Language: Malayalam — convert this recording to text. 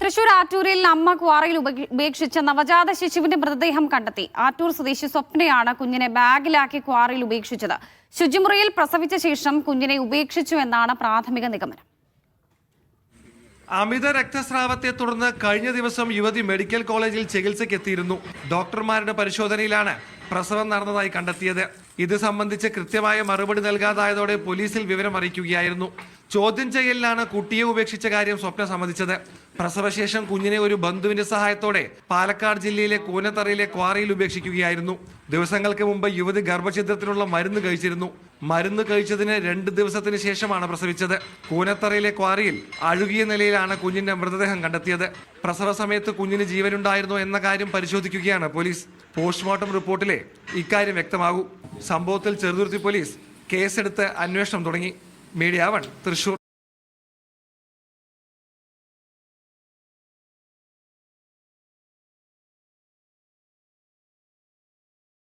തൃശൂർ ആറ്റൂരിൽ അമ്മ ക്വാറിയിൽ ഉപേക്ഷിച്ച നവജാത ശിശുവിന്റെ മൃതദേഹം കണ്ടെത്തി. ആറ്റൂർ സ്വദേശി സ്വപ്നയാണ് കുഞ്ഞിനെ ബാഗിലാക്കി ക്വാറിയിൽ ഉപേക്ഷിച്ചത്. ശുചിമുറിയിൽ പ്രസവിച്ച ശേഷം കുഞ്ഞിനെ ഉപേക്ഷിച്ചു എന്നാണ് പ്രാഥമിക നിഗമനം. അമിത രക്തസ്രാവത്തെ തുടർന്ന് കഴിഞ്ഞ ദിവസം യുവതി മെഡിക്കൽ കോളേജിൽ ചികിത്സയ്ക്കെത്തിയിരുന്നു. ഡോക്ടർമാരുടെ പരിശോധനയിലാണ് പ്രസവം നടന്നതായി കണ്ടെത്തിയത്. ഇത് സംബന്ധിച്ച് കൃത്യമായ മറുപടി നൽകാതായതോടെ പോലീസിൽ വിവരം അറിയിക്കുകയായിരുന്നു. ചോദ്യം ചെയ്യലിലാണ് കുട്ടിയെ ഉപേക്ഷിച്ച കാര്യം സ്വപ്ന സമ്മതിച്ചത്. പ്രസവശേഷം കുഞ്ഞിനെ ഒരു ബന്ധുവിന്റെ സഹായത്തോടെ പാലക്കാട് ജില്ലയിലെ കൂനത്തറയിലെ ക്വാറിയിൽ ഉപേക്ഷിക്കുകയായിരുന്നു. ദിവസങ്ങൾക്ക് മുമ്പ് യുവതി ഗർഭഛിദ്രത്തിനുള്ള മരുന്ന് കഴിച്ചിരുന്നു. മരുന്ന് കഴിച്ചതിന് 2 ദിവസത്തിന് ശേഷമാണ് പ്രസവിച്ചത്. കൂനത്തറയിലെ ക്വാറിയിൽ അഴുകിയ നിലയിലാണ് കുഞ്ഞിന്റെ മൃതദേഹം കണ്ടെത്തിയത്. പ്രസവ സമയത്ത് കുഞ്ഞിന് ജീവനുണ്ടായിരുന്നോ എന്ന കാര്യം പരിശോധിക്കുകയാണ് പോലീസ്. പോസ്റ്റ്മോർട്ടം റിപ്പോർട്ടിലെ ഇക്കാര്യം വ്യക്തമാകൂ. സംഭവത്തിൽ ചെറുതുരുത്തി പോലീസ് കേസെടുത്ത് അന്വേഷണം തുടങ്ങി. മീഡിയ 1 തൃശൂർ.